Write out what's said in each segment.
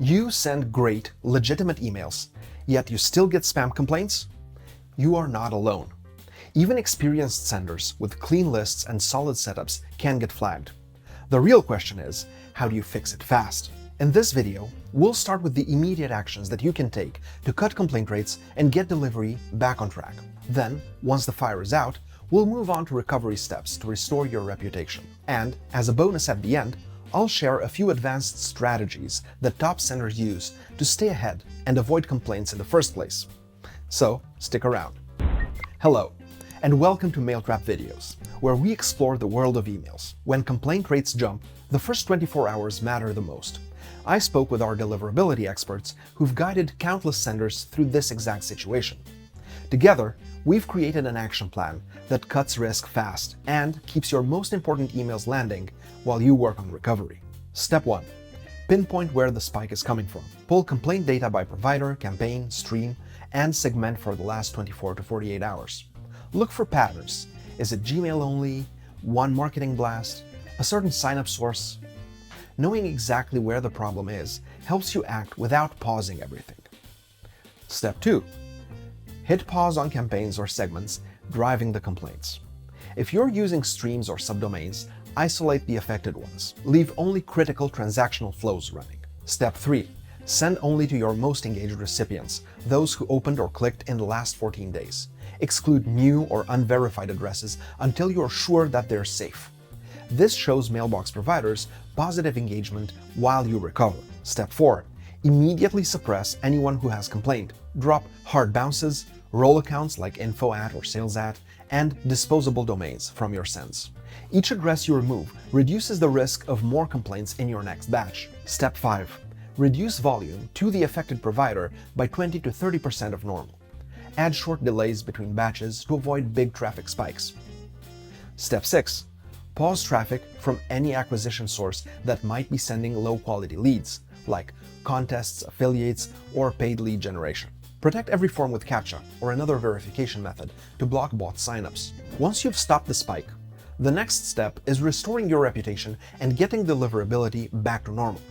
You send great, legitimate emails, yet you still get spam complaints? You are not alone. Even experienced senders with clean lists and solid setups can get flagged. The real question is, how do you fix it fast? In this video, we'll start with the immediate actions that you can take to cut complaint rates and get delivery back on track. Then, once the fire is out, we'll move on to recovery steps to restore your reputation. And, as a bonus at the end, I'll share a few advanced strategies that top senders use to stay ahead and avoid complaints in the first place. So, stick around. Hello, and welcome to Mailtrap videos, where we explore the world of emails. When complaint rates jump, the first 24 hours matter the most. I spoke with our deliverability experts who've guided countless senders through this exact situation. Together, we've created an action plan that cuts risk fast and keeps your most important emails landing while you work on recovery. Step 1. Pinpoint where the spike is coming from. Pull complaint data by provider, campaign, stream, and segment for the last 24 to 48 hours. Look for patterns. Is it Gmail only? One marketing blast? A certain sign-up source? Knowing exactly where the problem is helps you act without pausing everything. Step 2. Hit pause on campaigns or segments driving the complaints. If you're using streams or subdomains, isolate the affected ones. Leave only critical transactional flows running. Step 3. Send only to your most engaged recipients, those who opened or clicked in the last 14 days. Exclude new or unverified addresses until you're sure that they're safe. This shows mailbox providers positive engagement while you recover. Step 4. Immediately suppress anyone who has complained. Drop hard bounces, role accounts like info at or sales at, and disposable domains from your sends. Each address you remove reduces the risk of more complaints in your next batch. Step 5. Reduce volume to the affected provider by 20 to 30% of normal. Add short delays between batches to avoid big traffic spikes. Step 6. Pause traffic from any acquisition source that might be sending low-quality leads, like contests, affiliates, or paid lead generation. Protect every form with CAPTCHA or another verification method to block bot signups. Once you've stopped the spike, the next step is restoring your reputation and getting deliverability back to normal.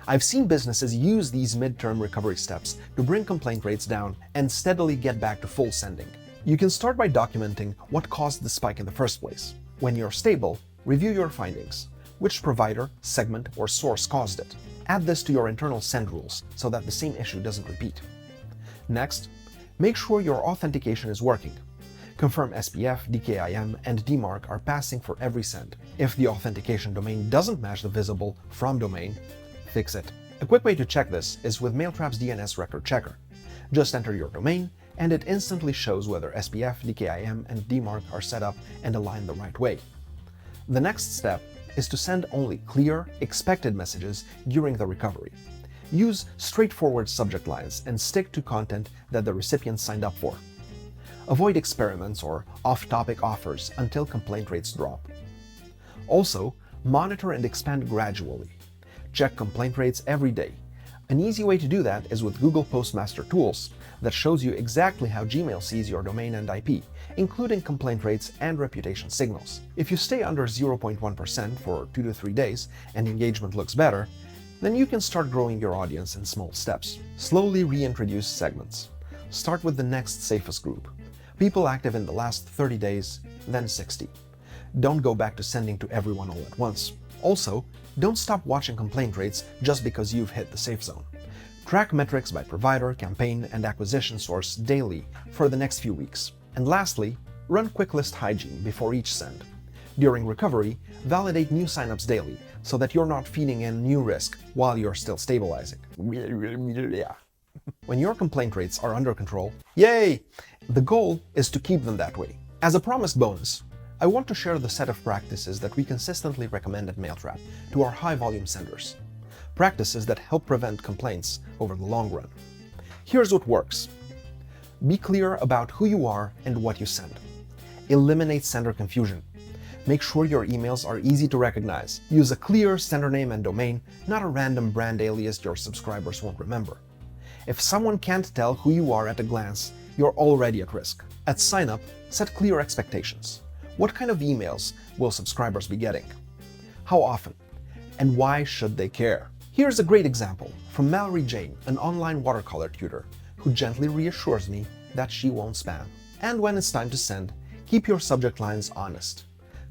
I've seen businesses use these midterm recovery steps to bring complaint rates down and steadily get back to full sending. You can start by documenting what caused the spike in the first place. When you're stable, review your findings. Which provider, segment, or source caused it? Add this to your internal send rules so that the same issue doesn't repeat. Next, make sure your authentication is working. Confirm SPF, DKIM, and DMARC are passing for every send. If the authentication domain doesn't match the visible from domain, fix it. A quick way to check this is with Mailtrap's DNS record checker. Just enter your domain, and it instantly shows whether SPF, DKIM, and DMARC are set up and aligned the right way. The next step is to send only clear, expected messages during the recovery. Use straightforward subject lines and stick to content that the recipient signed up for. Avoid experiments or off-topic offers until complaint rates drop. Also, monitor and expand gradually. Check complaint rates every day. An easy way to do that is with Google Postmaster Tools that shows you exactly how Gmail sees your domain and IP, including complaint rates and reputation signals. If you stay under 0.1% for 2 to 3 days and engagement looks better, then you can start growing your audience in small steps. Slowly reintroduce segments. Start with the next safest group. People active in the last 30 days, then 60. Don't go back to sending to everyone all at once. Also, don't stop watching complaint rates just because you've hit the safe zone. Track metrics by provider, campaign, and acquisition source daily for the next few weeks. And lastly, run quick list hygiene before each send. During recovery, validate new signups daily so that you're not feeding in new risk while you're still stabilizing. When your complaint rates are under control, yay! The goal is to keep them that way. As a promised bonus, I want to share the set of practices that we consistently recommend at Mailtrap to our high-volume senders. Practices that help prevent complaints over the long run. Here's what works. Be clear about who you are and what you send. Eliminate sender confusion. Make sure your emails are easy to recognize. Use a clear sender name and domain, not a random brand alias your subscribers won't remember. If someone can't tell who you are at a glance, you're already at risk. At sign-up, set clear expectations. What kind of emails will subscribers be getting? How often? And why should they care? Here's a great example from Mallory Jane, an online watercolor tutor, who gently reassures me that she won't spam. And when it's time to send, keep your subject lines honest.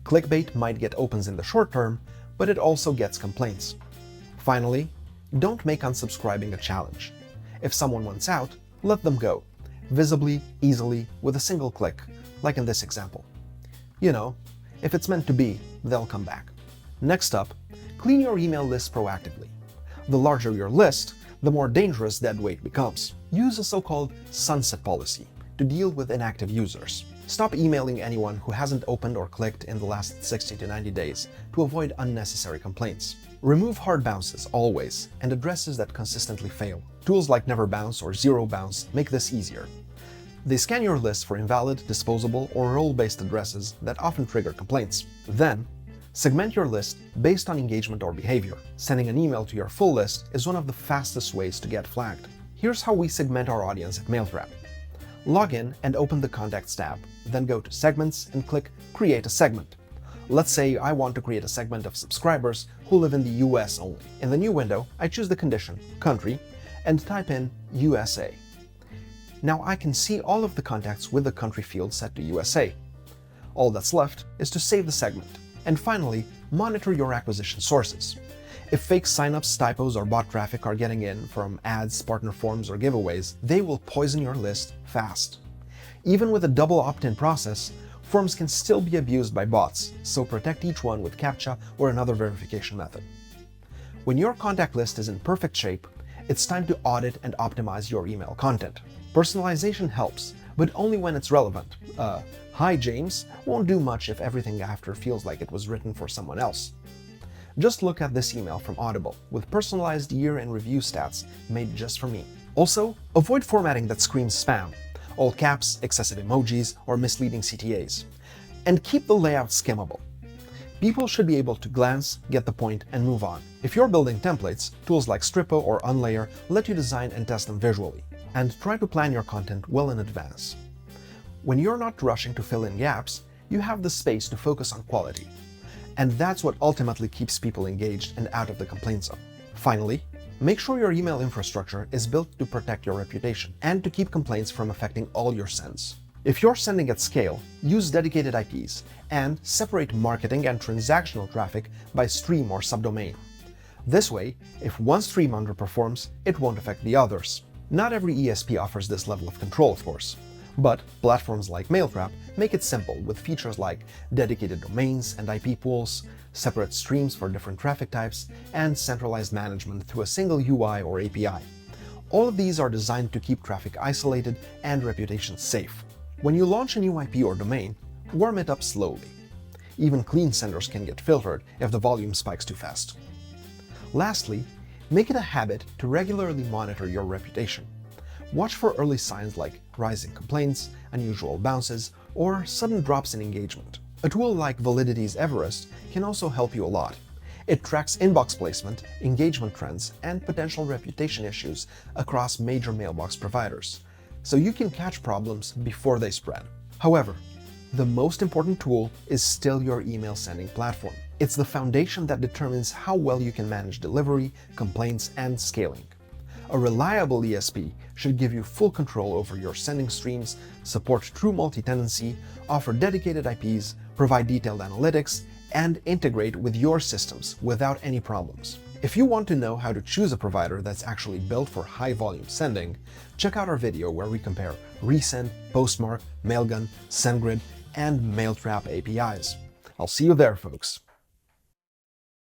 Clickbait might get opens in the short term, but it also gets complaints. Finally, don't make unsubscribing a challenge. If someone wants out, let them go, visibly, easily, with a single click, like in this example. You know, if it's meant to be, they'll come back. Next up, clean your email list proactively. The larger your list, the more dangerous dead weight becomes. Use a so-called sunset policy to deal with inactive users. Stop emailing anyone who hasn't opened or clicked in the last 60 to 90 days to avoid unnecessary complaints. Remove hard bounces always and addresses that consistently fail. Tools like Never Bounce or Zero Bounce make this easier. They scan your list for invalid, disposable, or role-based addresses that often trigger complaints. Then, segment your list based on engagement or behavior. Sending an email to your full list is one of the fastest ways to get flagged. Here's how we segment our audience at Mailtrap. Log in and open the Contacts tab, then go to Segments and click Create a Segment. Let's say I want to create a segment of subscribers who live in the US only. In the new window, I choose the condition, Country, and type in USA. Now I can see all of the contacts with the country field set to USA. All that's left is to save the segment. And finally, monitor your acquisition sources. If fake signups, typos, or bot traffic are getting in from ads, partner forms, or giveaways, they will poison your list fast. Even with a double opt-in process, forms can still be abused by bots, so protect each one with CAPTCHA or another verification method. When your contact list is in perfect shape, it's time to audit and optimize your email content. Personalization helps, but only when it's relevant. Hi James won't do much if everything after feels like it was written for someone else. Just look at this email from Audible with personalized year and review stats made just for me. Also, avoid formatting that screams spam, all caps, excessive emojis, or misleading CTAs. And keep the layout skimmable. People should be able to glance, get the point, and move on. If you're building templates, tools like Strippo or Unlayer let you design and test them visually. And try to plan your content well in advance. When you're not rushing to fill in gaps, you have the space to focus on quality. And that's what ultimately keeps people engaged and out of the complaint zone. Finally, make sure your email infrastructure is built to protect your reputation and to keep complaints from affecting all your sends. If you're sending at scale, use dedicated IPs and separate marketing and transactional traffic by stream or subdomain. This way, if one stream underperforms, it won't affect the others. Not every ESP offers this level of control, of course, but platforms like Mailtrap make it simple with features like dedicated domains and IP pools, separate streams for different traffic types, and centralized management through a single UI or API. All of these are designed to keep traffic isolated and reputation safe. When you launch a new IP or domain, warm it up slowly. Even clean senders can get filtered if the volume spikes too fast. Lastly, make it a habit to regularly monitor your reputation. Watch for early signs like rising complaints, unusual bounces, or sudden drops in engagement. A tool like Validity's Everest can also help you a lot. It tracks inbox placement, engagement trends, and potential reputation issues across major mailbox providers, so you can catch problems before they spread. However, the most important tool is still your email sending platform. It's the foundation that determines how well you can manage delivery, complaints, and scaling. A reliable ESP should give you full control over your sending streams, support true multi-tenancy, offer dedicated IPs, provide detailed analytics, and integrate with your systems without any problems. If you want to know how to choose a provider that's actually built for high-volume sending, check out our video where we compare Resend, Postmark, Mailgun, SendGrid, and Mailtrap APIs. I'll see you there, folks.